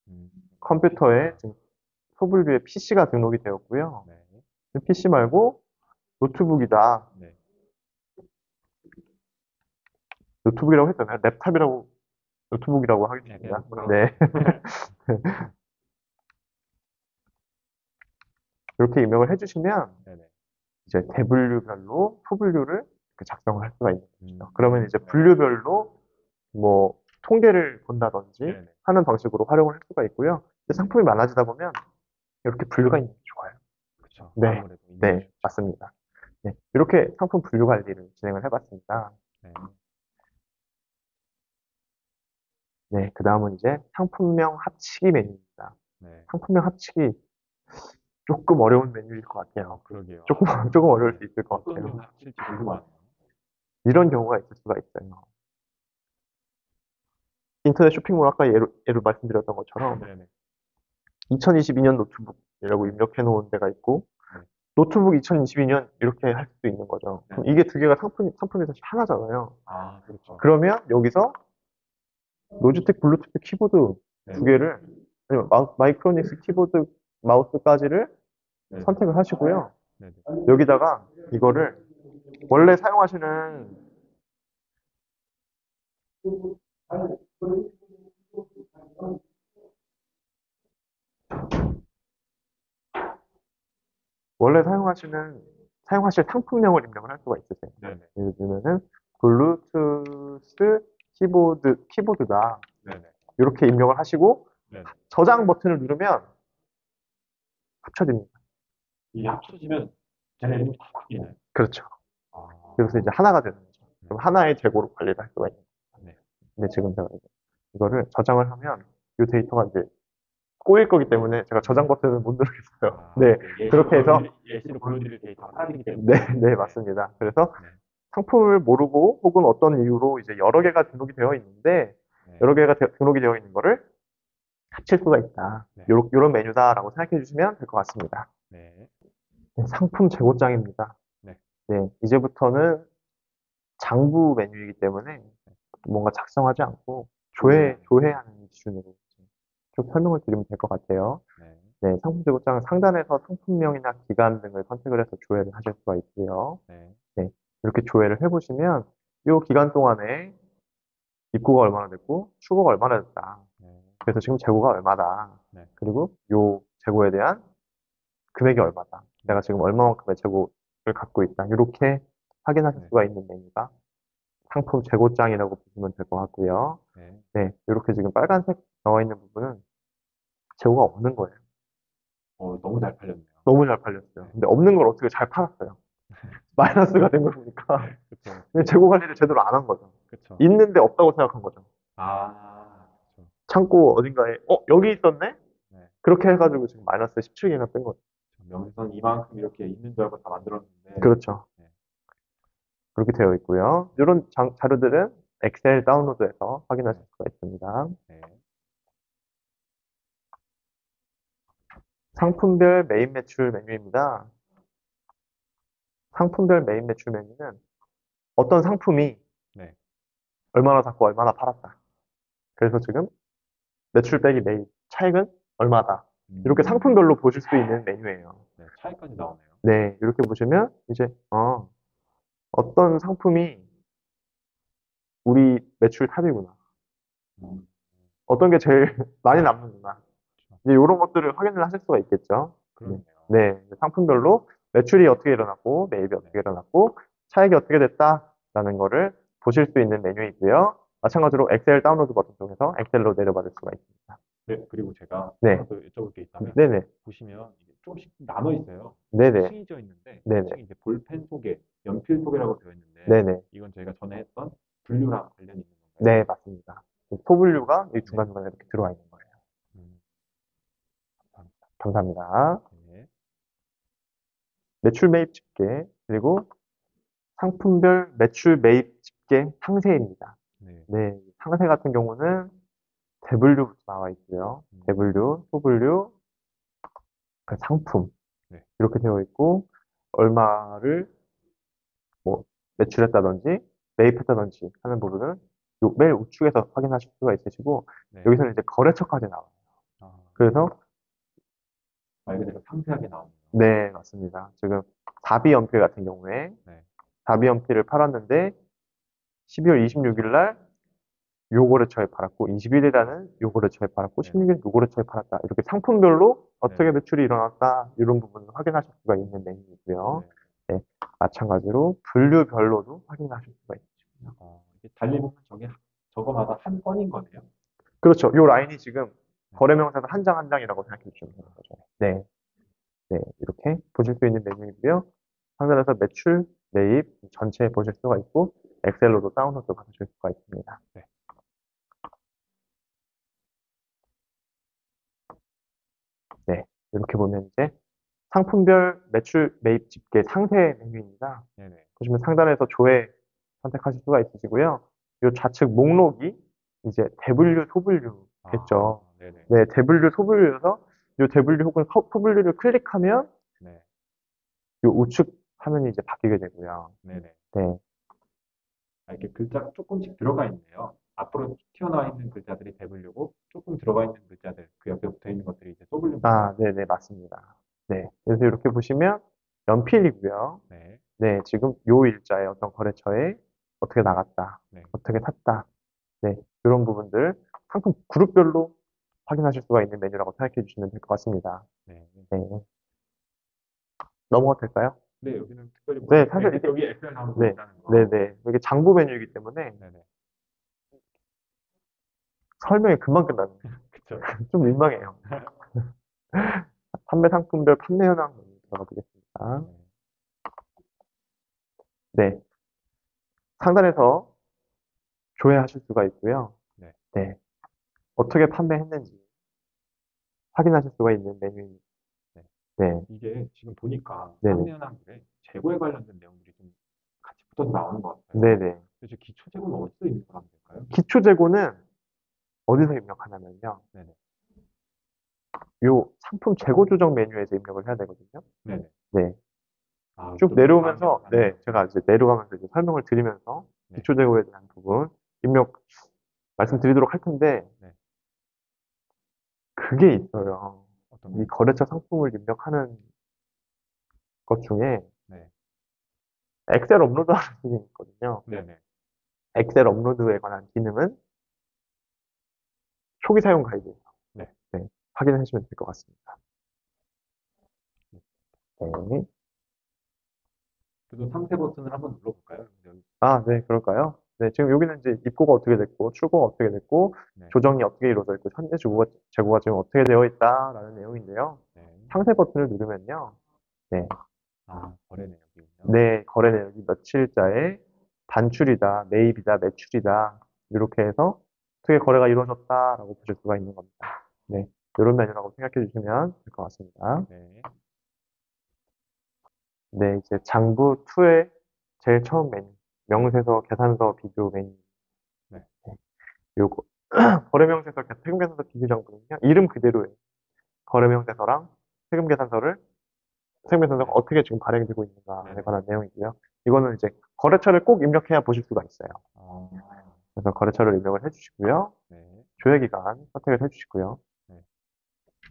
음. 컴퓨터에 지금 소분류에 PC가 등록이 되었고요. 네. PC 말고 노트북이다. 네. 노트북이라고 했잖아요. 랩탑이라고, 노트북이라고 하겠습니다. 그냥 네. 이렇게 입력을 해주시면 네네. 이제 대분류별로 소분류를 이렇게 작성을 할 수가 있는 거죠. 음. 그러면 이제 네. 분류별로 뭐 통계를 본다든지 네네. 하는 방식으로 활용을 할 수가 있고요. 근데 상품이 많아지다 보면 이렇게 분류가 있는 게 좋아요. 그렇죠. 네. 아무래도 네, 좋죠. 맞습니다. 네, 이렇게 상품 분류 관리를 진행을 해봤습니다. 네. 네, 그 다음은 이제 상품명 합치기 메뉴입니다. 네. 상품명 합치기 조금 어려운 메뉴일 것 같아요. 그러게요. 조금 어려울 수 있을 것 어떤 같아요. 경우 합칠지 궁금하네요. 이런 경우가 있을 수가 있어요. 인터넷 쇼핑몰 아까 예로 말씀드렸던 것처럼 네네. 2022년 노트북이라고 입력해 놓은 데가 있고 네. 노트북 2022년 이렇게 할 수도 있는 거죠. 네. 그럼 이게 두 개가 상품이 사실 하나잖아요. 아, 그렇죠. 그러면 여기서 로지텍 블루투스 키보드 네. 두 개를 아니면 마이크로닉스 키보드 마우스까지를 네. 선택을 하시고요. 네네. 여기다가 이거를 원래 사용하시는 사용하실 상품명을 입력을 할 수가 있으세요. 네네. 예를 들면은 블루투스 키보드다. 네네. 이렇게 입력을 하시고 네네. 저장 버튼을 누르면 합쳐집니다. 이 합쳐지면 쟤네 이름이 다 바뀌나요? 그렇죠. 아, 그래서 이제 하나가 되는 거죠. 그럼 하나의 재고로 관리를 할 수가 있는 거죠. 네. 근데 지금 제가 이거를 저장을 하면 이 데이터가 이제 꼬일 거기 때문에 제가 저장 버튼을 못 누르겠어요. 아, 네, 그렇게 해서 예시로 보여드릴 데이터가 사라지기 때문에. 네, 네, 맞습니다. 그래서 네. 상품을 모르고 혹은 어떤 이유로 이제 여러 개가 등록이 되어 있는데 네. 여러 개가 등록이 되어 있는 거를 합칠 수가 있다. 네. 요런 메뉴다라고 생각해 주시면 될 것 같습니다. 네. 네, 상품 재고장입니다. 네. 네, 이제부터는 장부 메뉴이기 때문에 뭔가 작성하지 않고 조회하는 기준으로 쭉 설명을 드리면 될 것 같아요. 네. 네, 상품 재고장 상단에서 상품명이나 기간 등을 선택을 해서 조회를 하실 수가 있고요. 네. 네, 이렇게 조회를 해보시면 이 기간 동안에 입고가 얼마나 됐고 출고가 얼마나 됐다. 네. 그래서 지금 재고가 얼마다. 네. 그리고 이 재고에 대한 금액이 얼마다. 내가 지금 얼마만큼의 재고를 갖고 있다. 이렇게 확인하실 네. 수가 있는 메뉴가 상품 재고장이라고 보시면 될 것 같고요. 네. 네, 이렇게 지금 빨간색 나와 있는 부분은 재고가 없는 거예요. 너무 잘 팔렸네요. 너무 잘 팔렸어요. 근데 없는 걸 어떻게 잘 팔았어요? 마이너스가 된 거 보니까 그쵸. 재고 관리를 제대로 안 한 거죠. 그쵸. 있는데 없다고 생각한 거죠. 아, 그쵸. 창고 어딘가에 여기 있었네? 네. 그렇게 해가지고 지금 마이너스 17개가 뺀 거죠. 명세선 이만큼 이렇게 있는 줄 알고 다 만들었는데. 그렇죠. 네. 그렇게 되어 있고요. 이런 자료들은 엑셀 다운로드해서 확인하실 수가 있습니다. 네. 상품별 메인 매출 메뉴입니다. 상품별 메인 매출 메뉴는 어떤 상품이 네. 얼마나 샀고 얼마나 팔았다. 그래서 지금 매출 빼기 매입 차익은 얼마다. 이렇게 상품별로 보실 수 있는 메뉴예요. 네, 차이까지 나오네요. 네, 이렇게 보시면 이제 어떤 상품이 우리 매출 탑이구나. 음, 어떤 게 제일 많이 남는구나. 그렇죠. 이제 이런 것들을 확인을 하실 수가 있겠죠. 그러네요. 네, 상품별로 매출이 어떻게 일어났고 매입이 어떻게 일어났고 차익이 어떻게 됐다라는 거를 보실 수 있는 메뉴이고요. 마찬가지로 엑셀 다운로드 버튼 통해서 엑셀로 내려받을 수가 있습니다. 네, 그리고 제가 네. 하나 더 여쭤볼 게 있다면 네네. 보시면 이게 조금씩 나눠 있어요. 네네. 층이져 있는데 네네. 층이 이제 볼펜 소개, 연필 소개라고 되어 있는데 네네. 이건 저희가 전에 했던 분류랑 관련이 있는 건가요? 네, 맞습니다. 소분류가 이 중간중간에 이렇게 들어와 있는 거예요. 감사합니다. 감사합니다. 네. 매출 매입 집계, 그리고 상품별 매출 매입 집계 상세입니다. 네. 네, 상세 같은 경우는 대분류부터 나와 있고요. 대분류, 소분류, 그 상품 네. 이렇게 되어 있고 얼마를 뭐 매출했다든지 매입했다든지 하는 부분은 요 맨 우측에서 확인하실 수가 있으시고 네. 여기서는 이제 거래처까지 나와요. 그래서 말 그대로 상세하게 나오네요. 네, 맞습니다. 지금 다비 연필 같은 경우에 네. 다비 연필을 팔았는데 12월 26일 날 요거래처에 팔았고 20일이라는 요거래처에 팔았고 네. 16일 요거래처에 팔았다. 이렇게 상품별로 어떻게 매출이 일어났다 이런 부분을 확인하실 수가 있는 메뉴이고요. 네, 마찬가지로 분류별로도 확인하실 수가 있습니다. 이게 달리보면 저거마다 한 건인 거네요. 그렇죠. 요 라인이 지금 거래명세서 한 장 한 장이라고 생각해 주시면 되는 거죠. 네. 네, 이렇게 보실 수 있는 메뉴이고요. 상단에서 매출, 매입 전체 보실 수가 있고 엑셀로도 다운로드 받으실 수가 있습니다. 네. 네, 이렇게 보면 이제 상품별 매출, 매입 집계 상세 메뉴입니다. 네네. 보시면 상단에서 조회 선택하실 수가 있으시고요. 이 좌측 목록이 이제 대분류, 소분류겠죠. 네네. 네, 대분류, 소분류여서 요 대분류 혹은 소분류를 클릭하면 네. 요 우측 화면이 이제 바뀌게 되고요. 네네. 네, 이렇게 글자가 조금씩 들어가 있네요. 앞으로 튀어나와 있는 글자들이 대분류고 조금 들어가 있는 글자들, 그 옆에 붙어 있는 것들이 이제 소분류입니다. 네네, 맞습니다. 네, 그래서 이렇게 보시면 연필이고요. 네. 네, 지금 요 일자에 어떤 거래처에 어떻게 나갔다, 네. 어떻게 탔다, 네, 이런 부분들 상품 그룹별로 확인하실 수가 있는 메뉴라고 생각해 주시면 될 것 같습니다. 네. 네, 넘어가도 될까요? 네, 여기는 특별히 뭐, 네, 사실 이게, 여기 엑셀 나오는 거 네, 있다는 거. 네네, 이게 장부 메뉴이기 때문에 네네. 설명이 금방 끝나네요. 그쵸. 좀 민망해요. 판매 상품별 판매 현황 메뉴 들어가 보겠습니다. 네. 네, 상단에서 조회하실 수가 있고요. 네. 네, 어떻게 판매했는지 확인하실 수가 있는 메뉴입니다. 네. 네, 이게 지금 보니까 네네, 판매 현황들에 재고에 관련된 내용들이 좀 같이 붙어서 나오는 것 같아요. 네네. 그래서 기초 재고는 어디서 입력하면 될까요? 기초 재고는 어디서 입력하냐면요. 네네. 요 상품 재고 조정 메뉴에서 입력을 해야 되거든요. 네네. 네, 아, 쭉 좀 마음이 내려오면서, 네, 없네요. 제가 이제 내려가면서 이제 설명을 드리면서 네. 기초 재고에 대한 부분 입력 말씀드리도록 할 텐데, 네. 그게 있어요. 어떤 이 게? 거래처 상품을 입력하는 것 중에 네. 엑셀 업로드하는 기능이 있거든요. 네네. 엑셀 업로드에 관한 기능은 초기 사용 가이드에서 네. 네, 확인하시면 될 것 같습니다. 네. 그래서 상세 버튼을 한번 눌러볼까요? 여기. 네, 그럴까요? 네, 지금 여기는 이제 입고가 어떻게 됐고, 출고가 어떻게 됐고, 네. 조정이 어떻게 이루어져 있고, 현재 재고가 지금 어떻게 되어 있다라는 내용인데요. 네. 상세 버튼을 누르면요. 네, 거래 내역이군요. 내 거래 내역이 며칠자에 단출이다, 매입이다, 매출이다, 이렇게 해서 어떻게 거래가 이루어졌다라고 보실 수가 있는 겁니다. 네, 이런 메뉴라고 생각해 주시면 될 것 같습니다. 네. 네, 이제 장부 2의 제일 처음 메뉴, 명세서, 계산서 비교 메뉴. 네. 요거, 거래명세서, 세금계산서 비교 정보는요, 이름 그대로예요. 거래명세서랑 세금계산서를, 세금계산서가 네. 어떻게 지금 발행되고 있는가에 네네. 관한 내용이고요. 이거는 이제 거래처를 꼭 입력해야 보실 수가 있어요. 아, 그래서 거래처를 입력을 해주시고요. 네. 조회기간 선택을 해주시고요. 네.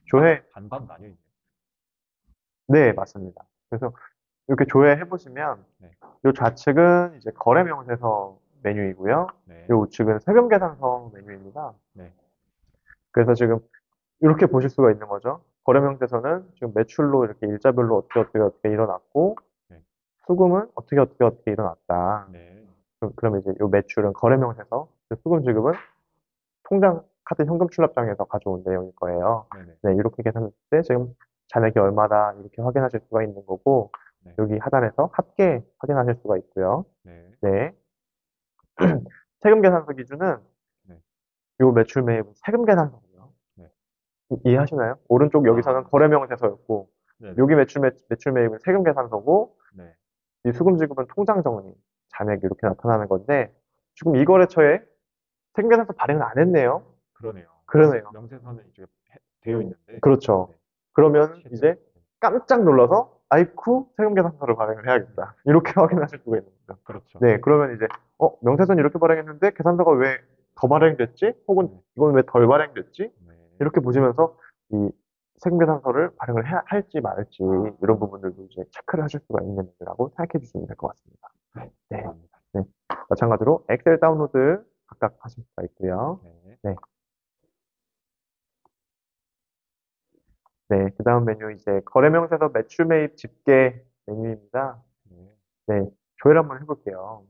조회, 반반 나뉘어 있네요. 네, 맞습니다. 그래서 이렇게 조회해보시면, 네. 요 좌측은 이제 거래명세서 메뉴이고요. 네. 요 우측은 세금계산서 메뉴입니다. 네. 그래서 지금 이렇게 보실 수가 있는 거죠. 거래명세서는 지금 매출로 이렇게 일자별로 어떻게 일어났고, 네. 수금은 어떻게 일어났다. 네. 그러면 이제 요 매출은 거래명세서, 수금 지급은 통장 카드 현금 출납장에서 가져온 내용일 거예요. 네네. 네, 이렇게 계산했을 때 지금 잔액이 얼마다 이렇게 확인하실 수가 있는 거고, 네. 여기 하단에서 합계 확인하실 수가 있고요. 네. 네. 세금 계산서 기준은 네. 요 매출 매입은 세금 계산서고요. 네. 이해하시나요? 오른쪽 여기서는 거래명세서였고, 네네. 여기 매출 매입은 세금 계산서고, 네. 이 수금 지급은 통장 정리, 잔액 이렇게 나타나는 건데, 지금 이 거래처에 세금 계산서 발행을 안 했네요. 그러네요. 그러네요. 명세서는 이쪽에 되어 있는데, 그렇죠. 네. 그러면 실제, 이제 깜짝 놀라서, 아이쿠, 세금 계산서를 발행을 해야겠다. 이렇게 확인하실 수가 있는 거죠. 그렇죠. 네, 그러면 이제, 명세서는 이렇게 발행했는데, 계산서가 왜 더 발행됐지? 혹은 네. 이건 왜 덜 발행됐지? 네. 이렇게 보시면서 이 세금계산서를 발행을 해야 할지 말지 이런 부분들도 이제 체크를 하실 수가 있는 문제라고 생각해 주시면 될 것 같습니다. 네. 네. 감사합니다. 네. 마찬가지로 엑셀 다운로드 각각 하실 수가 있고요. 네. 네. 네. 그 다음 메뉴 이제 거래명세서 매출 매입 집계 메뉴입니다. 네. 네. 조회를 한번 해볼게요.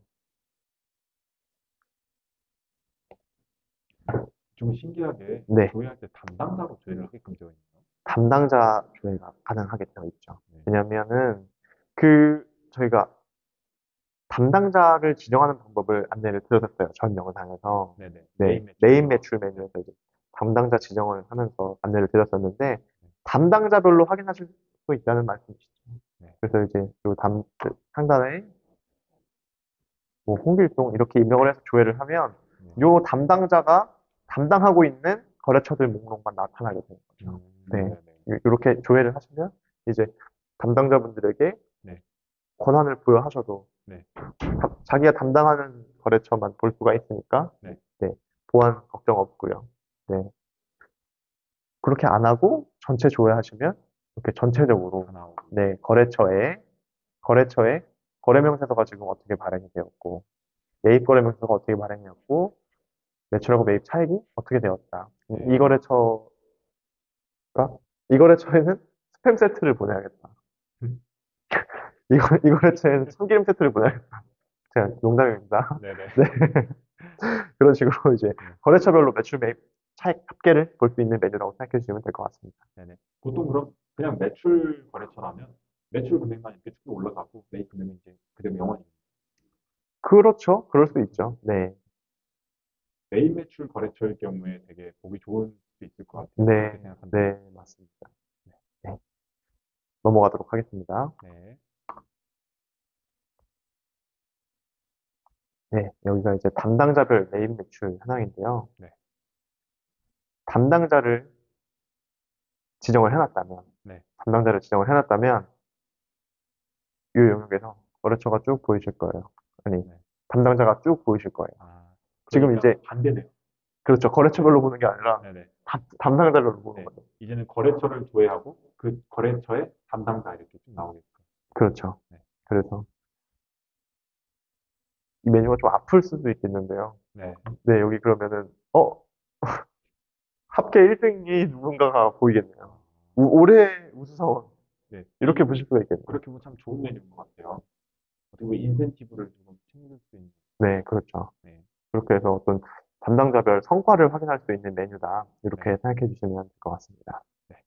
좀 신기하게 네. 조회할 때 담당자로 조회를 하게끔 되어 있네요. 담당자 조회가 가능하게 되어 있죠. 네. 왜냐면은 저희가 담당자를 지정하는 방법을 안내를 드렸었어요. 전 영상에서. 네네. 네, 메인 메인 매출로. 매출 메뉴에서 이제 담당자 지정을 하면서 안내를 드렸었는데, 네. 담당자별로 확인하실 수 있다는 말씀이시죠. 네. 그래서 이제 그 상단에 뭐 홍길동 이렇게 입력을 해서 조회를 하면 요 담당자가 담당하고 있는 거래처들 목록만 나타나게 되는 거죠. 네. 이렇게 조회를 하시면 이제 담당자분들에게 네. 권한을 부여하셔도 네. 자기가 담당하는 거래처만 볼 수가 있으니까 네. 네. 보안 걱정 없고요. 네. 그렇게 안 하고 전체 조회하시면 이렇게 전체적으로 다 나오고. 네, 거래처에 거래 명세서가 지금 어떻게 발행이 되었고 매입 거래 명세서가 어떻게 발행되었고 매출하고 매입 차익이 어떻게 되었다. 네. 이 거래처에는 스팸 세트를 보내야겠다. 이 거래처에는 참기름 세트를 보내야겠다. 제가 농담입니다. 네네. 네. 그런 식으로 이제 네. 거래처별로 매출 매입 차익 합계를 볼 수 있는 메뉴라고 생각해 주시면 될 것 같습니다. 네네. 보통 그럼 그냥 매출 거래처라면 매출 금액만 이렇게 쭉 올라가고 매입 금액은 이제 그대로 영원히. 그렇죠. 그럴 수 있죠. 네. 매입 매출 거래처일 경우에 되게 보기 좋을 수 있을 것 같아요. 네. 그렇게 생각한다. 네. 맞습니다. 네. 넘어가도록 하겠습니다. 네. 네. 여기가 이제 담당자별 매입 매출 현황인데요. 네. 담당자를 지정을 해놨다면, 네. 이 영역에서 거래처가 쭉 보이실 거예요. 아니, 네. 담당자가 쭉 보이실 거예요. 아, 지금 그러니까 이제, 반대네요. 그렇죠. 거래처별로 보는 게 아니라 네네. 담당자별로 보는 네. 거죠. 이제는 거래처를 조회하고 그 거래처의 담당자 이렇게 쭉 나오겠죠. 그렇죠. 네. 그래서 이 메뉴가 좀 아플 수도 있겠는데요. 네. 네, 여기 그러면은, 합계 1등이 누군가가 보이겠네요. 올해 우수사원. 네. 이렇게 보실 수가 있겠네요. 그렇게 보면 참 좋은 메뉴인 것 같아요. 어떻게 보면 인센티브를 조금 챙길 수 있는. 네, 그렇죠. 네. 그렇게 해서 어떤 담당자별 성과를 확인할 수 있는 메뉴다. 이렇게 네. 생각해 주시면 될 것 같습니다. 네.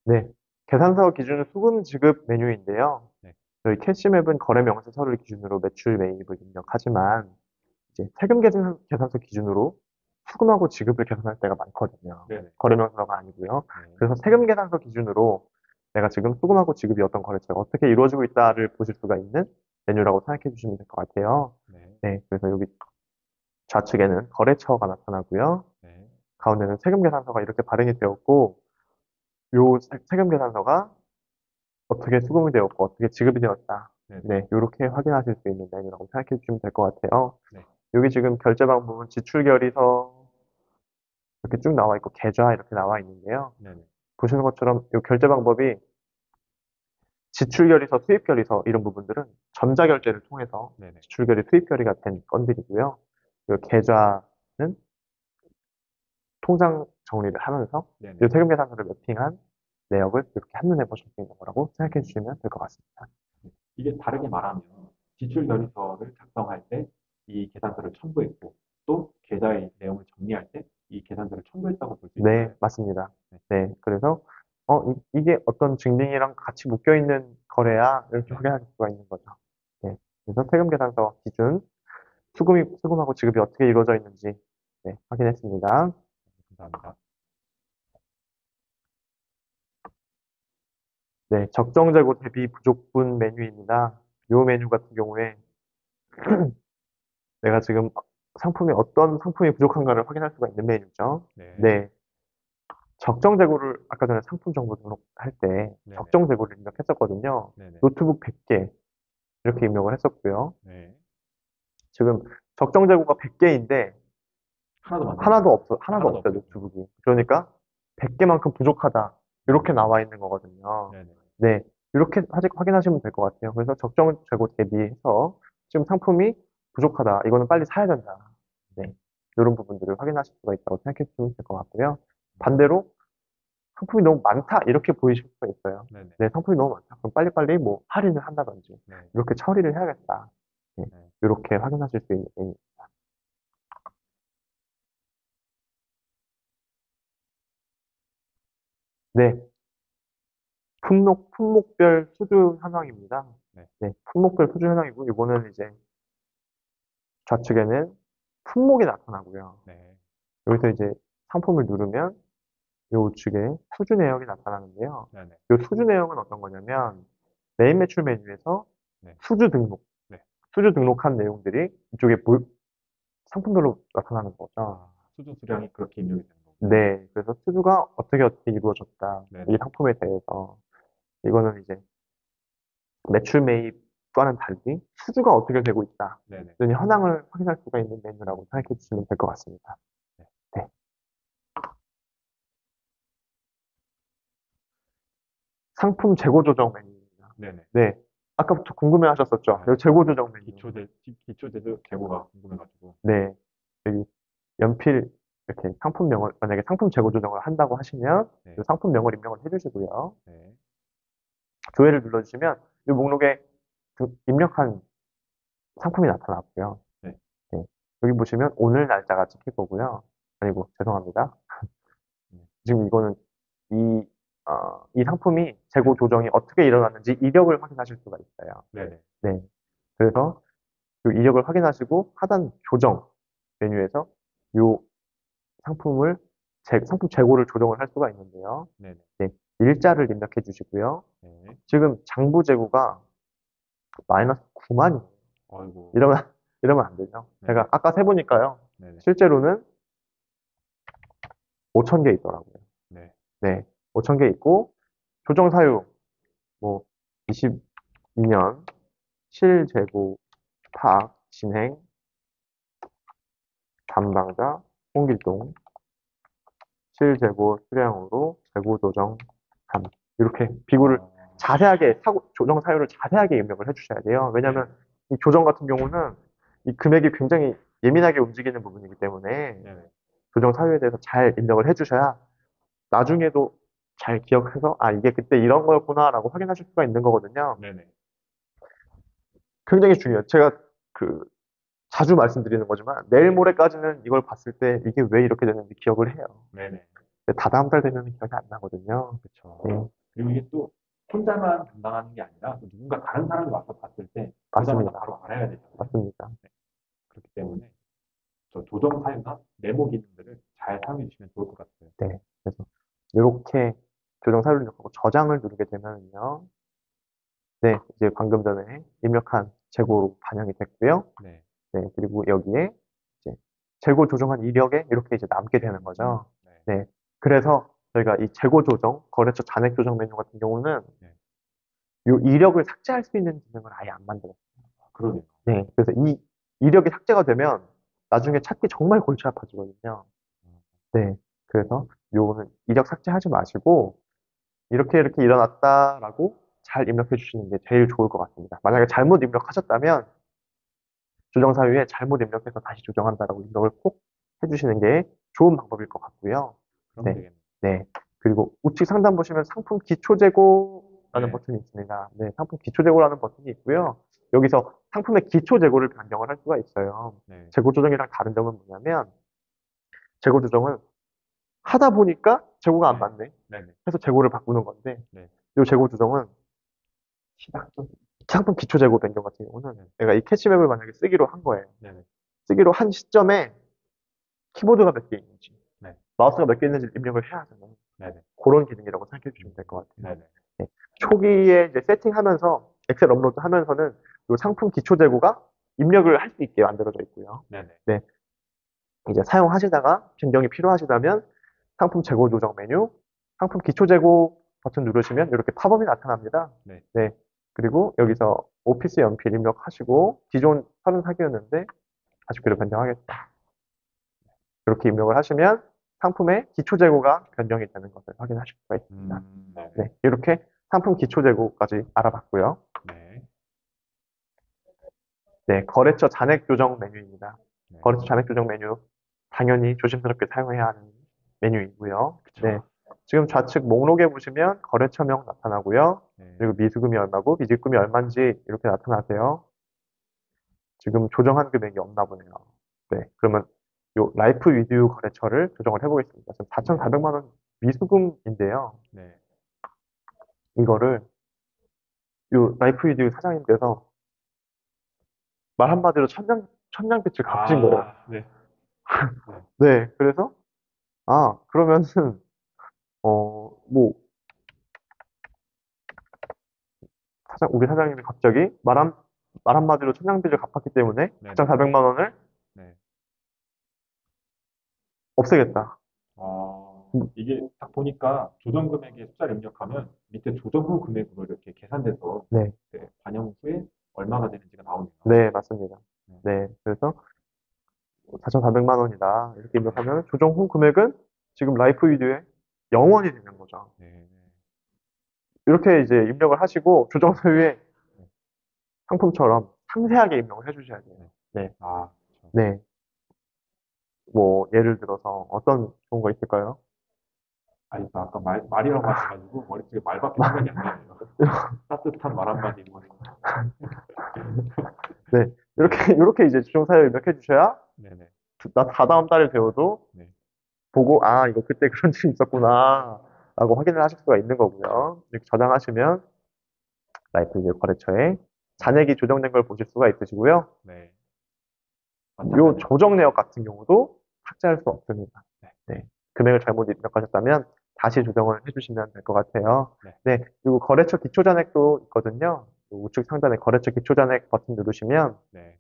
네. 계산서 기준 수금 지급 메뉴인데요. 네. 저희 캐시맵은 거래 명세서를 기준으로 매출 매입을 입력하지만 이제 세금 계산서 기준으로 수금하고 지급을 계산할 때가 많거든요. 네네. 거래 명세서가 아니고요. 네. 그래서 세금 계산서 기준으로 내가 지금 수금하고 지급이 어떤 거래처가 어떻게 이루어지고 있다를 보실 수가 있는 메뉴라고 생각해 주시면 될 것 같아요. 네. 네. 그래서 여기 좌측에는 거래처가 나타나고요. 네. 가운데는 세금 계산서가 이렇게 발행이 되었고 요 세금 계산서가 어떻게 수금이 되었고 어떻게 지급이 되었다. 네. 네, 이렇게 확인하실 수 있는 메뉴라고 생각해 주시면 될 것 같아요. 네. 여기 지금 결제 방법은 지출 결의서 이렇게 쭉 나와 있고 계좌 이렇게 나와 있는데요. 네네. 보시는 것처럼 이 결제 방법이 지출 결의서, 수입 결의서 이런 부분들은 전자 결제를 통해서 네네. 지출 결의, 수입 결의가 된 건들이고요. 이 계좌는 통장 정리를 하면서 네네. 이 세금 계산서를 매핑한 내역을 이렇게 한눈에 보실 수 있는 거라고 생각해 주시면 될 것 같습니다. 이게 다르게 말하면 지출 결의서를 작성할 때 이 계산서를 첨부했고 또 계좌의 내용을 정리할 때 이 계산서를 첨부했다고 볼 수 네, 있어요. 맞습니다. 네. 네, 그래서 이게 어떤 증빙이랑 같이 묶여 있는 거래야 이렇게 네. 확인할 수가 있는 거죠. 네, 그래서 세금 계산서 기준 수금하고 지급이 어떻게 이루어져 있는지 네, 확인했습니다. 감사합니다. 네, 적정 재고 대비 부족분 메뉴입니다. 이 메뉴 같은 경우에 내가 지금 어떤 상품이 부족한가를 확인할 수가 있는 메뉴죠. 네. 네, 적정 재고를 아까 전에 상품 정보 등록할 때 네네. 적정 재고를 입력했었거든요. 네네. 노트북 100개 이렇게 입력을 했었고요. 네. 지금 적정 재고가 100개인데 하나도 없어요, 없어요. 노트북이. 그러니까 100개만큼 부족하다. 이렇게 나와 있는 거거든요. 네네. 네, 이렇게 확인하시면 될 것 같아요. 그래서 적정 재고 대비해서 지금 상품이 부족하다. 이거는 빨리 사야 된다. 네, 이런 부분들을 확인하실 수가 있다고 생각해 주시면 될 것 같고요. 반대로 상품이 너무 많다. 이렇게 보이실 수가 있어요. 네네. 네, 상품이 너무 많다. 그럼 빨리빨리 뭐 할인을 한다든지 네. 이렇게 처리를 해야겠다. 네, 네. 이렇게 확인하실 수 있는 메뉴. 네, 품목별 수주 현황입니다. 네. 네, 품목별 수주 현황이고, 이거는 이제 좌측에는 품목이 나타나고요. 네. 여기서 이제 상품을 누르면 요 우측에 수주 내역이 나타나는데요. 네네. 요 수주 내역은 어떤 거냐면 메인 매출 메뉴에서 네. 수주 등록, 네. 수주 등록한 내용들이 이쪽에 상품별로 나타나는 거죠. 아, 수주 수량이 그렇게 입력이 되는 거고. 네, 그래서 수주가 어떻게 이루어졌다. 네네. 이 상품에 대해서 이거는 이제 매출 매입과는 달리 수주가 어떻게 되고 있다. 네네. 이런 현황을 확인할 수가 있는 메뉴라고 생각해 주시면 될 것 같습니다. 네. 네. 상품 재고 조정 메뉴입니다. 네네. 네. 아까부터 궁금해 하셨었죠? 네. 이 재고 조정 메뉴. 기초제도 재고가 궁금해가지고. 네. 여기 연필 이렇게 상품명을 만약에 상품 재고 조정을 한다고 하시면 네. 이 상품명을 입력을 해주시고요. 네. 조회를 눌러주시면 이 목록에 입력한 상품이 나타나고요. 네. 네. 여기 보시면 오늘 날짜가 찍힐 거고요. 아니고 죄송합니다. 네. 지금 이거는 이 상품이 재고 네. 조정이 어떻게 일어났는지 이력을 확인하실 수가 있어요. 네네. 네. 그래서 이 이력을 확인하시고 하단 조정 메뉴에서 이 상품을 상품 재고를 조정을 할 수가 있는데요. 네네. 네. 일자를 입력해 주시고요. 네. 지금 장부 재고가 마이너스 9만이에요. 어이구. 이러면 안 되죠. 네. 제가 아까 세보니까요. 네네. 실제로는 5천 개 있더라고요. 네. 네. 5천 개 있고, 조정 사유, 뭐, 22년, 실재고, 파악, 진행, 담당자, 홍길동, 실재고 수량으로 재고 조정 함. 이렇게 비구를 자세하게, 조정 사유를 자세하게 입력을 해주셔야 돼요. 왜냐면, 이 조정 같은 경우는 이 금액이 굉장히 예민하게 움직이는 부분이기 때문에, 네네. 조정 사유에 대해서 잘 입력을 해주셔야 나중에도 잘 기억해서, 아, 이게 그때 이런 거였구나라고 확인하실 수가 있는 거거든요. 네네. 굉장히 중요해요. 제가 자주 말씀드리는 거지만, 내일 모레까지는 이걸 봤을 때 이게 왜 이렇게 됐는지 기억을 해요. 네네. 근데 다다음 달 되면 기억이 안 나거든요. 그쵸. 네, 그리고 이게 또 혼자만 담당하는 게 아니라 또 누군가 다른 사람이 와서 봤을 때 보자마자 맞습니다. 바로 알아야 되잖아요. 맞습니다. 그렇기 때문에 저 조정 사유나 메모 기능들을 잘 사용해 주시면 좋을 것 같아요. 네. 그래서 이렇게 조정 사유를 입력하고 저장을 누르게 되면요. 네, 이제 방금 전에 입력한 재고로 반영이 됐고요. 네. 네, 그리고 여기에 이제 재고 조정한 이력에 이렇게 이제 남게 되는 거죠. 네. 네. 그래서 저희가 이 재고 조정, 거래처 잔액 조정 메뉴 같은 경우는 네. 이 이력을 삭제할 수 있는 기능을 아예 안 만들었어요. 그러네요. 네. 그래서 이 이력이 삭제가 되면 나중에 찾기 정말 골치 아파지거든요. 네. 그래서 요거는 이력 삭제하지 마시고 이렇게 일어났다라고 잘 입력해 주시는 게 제일 좋을 것 같습니다. 만약에 잘못 입력하셨다면 조정 사유에 잘못 입력해서 다시 조정한다라고 입력을 꼭 해주시는 게 좋은 방법일 것 같고요. 그러면 네. 되겠네요. 네. 그리고 우측 상단 보시면 상품 기초 재고라는 네. 버튼이 있습니다. 네. 상품 기초 재고라는 버튼이 있고요. 여기서 상품의 기초 재고를 변경을 할 수가 있어요. 네. 재고 조정이랑 다른 점은 뭐냐면 재고 조정은 하다 보니까 재고가 안 네. 맞네. 네네. 해서 재고를 바꾸는 건데 네. 이 재고 조정은 시작점. 상품 기초 재고 변경 같은 경우는 네. 내가 이 캐치맵을 만약에 쓰기로 한 거예요. 네네. 쓰기로 한 시점에 키보드가 몇 개 있는지, 네. 마우스가 몇 개 있는지 입력을 해야 하잖아요. 네네. 그런 기능이라고 생각해 주시면 될 것 같아요. 네네. 네. 초기에 이제 세팅하면서 엑셀 업로드 하면서는 이 상품 기초 재고가 입력을 할 수 있게 만들어져 있고요. 네네. 네. 이제 사용하시다가 변경이 필요하시다면 상품 재고 조정 메뉴, 상품 기초 재고 버튼 누르시면 이렇게 팝업이 나타납니다. 네. 네. 그리고 여기서 오피스 연필 입력하시고 기존 34개였는데 40개로 변경하겠다. 이렇게 입력을 하시면 상품의 기초 재고가 변경이 되는 것을 확인하실 수가 있습니다. 네네. 네, 이렇게 상품 기초 재고까지 알아봤고요. 네. 네, 거래처 잔액 조정 메뉴입니다. 네. 거래처 잔액 조정 메뉴 당연히 조심스럽게 사용해야 하는 메뉴이고요. 그쵸. 네, 지금 좌측 목록에 보시면 거래처명 나타나고요. 네. 그리고 미수금이 얼마고 미지금이 얼마인지 이렇게 나타나세요. 지금 조정한 금액이 없나 보네요. 네, 그러면 요 라이프 위드유 거래처를 조정을 해보겠습니다. 지금 4,400만 원 미수금인데요. 네. 이거를 요 라이프 위드유 사장님께서 말 한마디로 천냥빛을 갚으신 거예요. 네. 네, 그래서 그러면은 뭐, 우리 사장님이 갑자기 말 한마디로 천장빚을 갚았기 때문에 네네. 9,400만 원을 네. 없애겠다. 이게 딱 보니까 조정 금액에 숫자를 입력하면 밑에 조정 후 금액으로 이렇게 계산돼서 네, 네, 반영 후에 얼마가 되는지가 나오네요. 네, 맞습니다. 네. 네, 그래서 4,400만 원이다. 이렇게 입력하면 조정 후 금액은 지금 라이프 이듀에 0원이 되는 거죠. 네. 이렇게 이제 입력을 하시고 조정 서류에 네. 상품처럼 상세하게 입력을 해주셔야 돼요. 네, 아, 그렇죠. 네. 뭐, 예를 들어서 어떤 경우가 있을까요? 아니, 아까 말이라고 하셔가지고 머릿속에 말밖에 생각이 안 나네요. 따뜻한 말 한마디 뭐. 네, 이렇게 이제 조정 사유 입력해 주셔야 네네. 나 다다음 달에 배워도 네. 보고, 아, 이거 그때 그런 일이 있었구나, 라고 확인을 하실 수가 있는 거고요. 이렇게 저장하시면 라이프 이제 거래처에 잔액이 조정된 걸 보실 수가 있으시고요. 네. 요 마찬가지로. 조정 내역 같은 경우도 삭제할 수 없습니다. 네. 네. 금액을 잘못 입력하셨다면 다시 조정을 해주시면 될 것 같아요. 네. 네. 그리고 거래처 기초 잔액도 있거든요. 우측 상단에 거래처 기초 잔액 버튼 누르시면 네.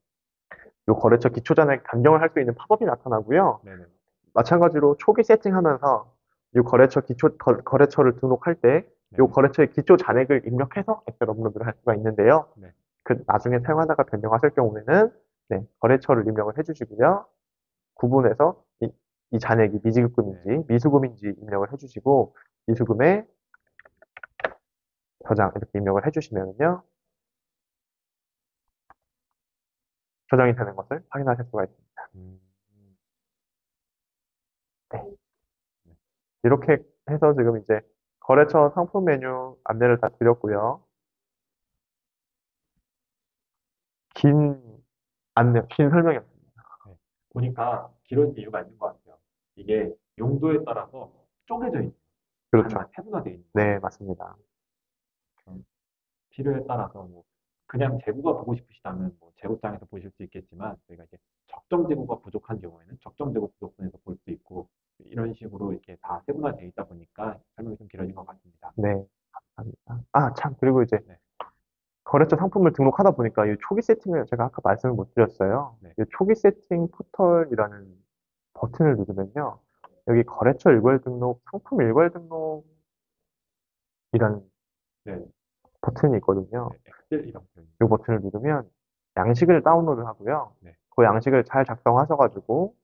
요 거래처 기초 잔액 변경을 할 수 있는 팝업이 나타나고요. 네네. 마찬가지로 초기 세팅하면서 이 거래처를 등록할 때 이 네. 거래처의 기초 잔액을 입력해서 엑셀 업로드를 할 수가 있는데요. 네. 그 나중에 사용하다가 변경하실 경우에는 네, 거래처를 입력을 해주시고요. 구분해서 이 잔액이 미지급금인지 미수금인지 입력을 해주시고 미수금에 저장 이렇게 입력을 해주시면요. 저장이 되는 것을 확인하실 수가 있습니다. 음, 네. 이렇게 해서 지금 이제 거래처 상품 메뉴 안내를 다 드렸고요. 긴 긴 설명이었습니다. 네. 보니까 길어진 이유가 있는 것 같아요. 이게 용도에 따라서 쪼개져 있는, 그렇죠. 하나 세분화되어 있는 거예요. 네, 맞습니다. 필요에 따라서 뭐 그냥 재고가 보고 싶으시다면 뭐 재고장에서 보실 수 있겠지만 저희가 이제 적정 재고가 부족한 경우에는 적정 재고 부족분에서 볼 수 있고 이런 식으로 이렇게 다 세분화되어 있다 보니까 설명이 좀 길어진 것 같습니다. 네, 감사합니다. 아, 참, 그리고 이제 네. 거래처 상품을 등록하다 보니까 이 초기 세팅을 제가 아까 말씀을 못 드렸어요. 네. 이 초기 세팅 포털이라는 버튼을 누르면요. 여기 거래처 일괄 등록, 상품 일괄 등록이라는 네. 버튼이 있거든요. 네. 엑셀 이런 거. 이 버튼을 누르면 양식을 다운로드 하고요. 네. 그 양식을 잘 작성하셔가지고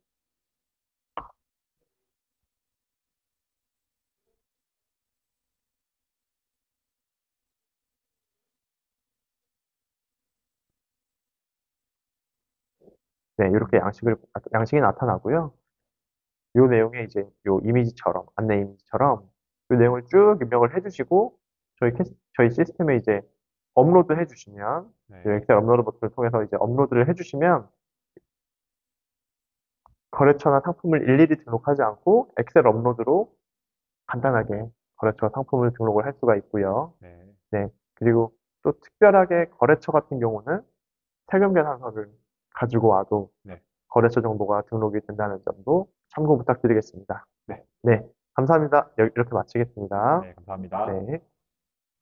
네, 이렇게 양식이 나타나고요. 이 내용에 이제 요 이미지처럼, 안내 이미지처럼 이 내용을 쭉 입력을 해주시고 저희 시스템에 이제 업로드 해주시면 이 네. 엑셀 업로드 버튼을 통해서 이제 업로드를 해주시면 거래처나 상품을 일일이 등록하지 않고 엑셀 업로드로 간단하게 거래처 상품을 등록을 할 수가 있고요. 네. 네, 그리고 또 특별하게 거래처 같은 경우는 세금 계산서를 가지고 와도 네. 거래처 정보가 등록이 된다는 점도 참고 부탁드리겠습니다. 네. 네, 감사합니다. 이렇게 마치겠습니다. 네. 감사합니다. 네.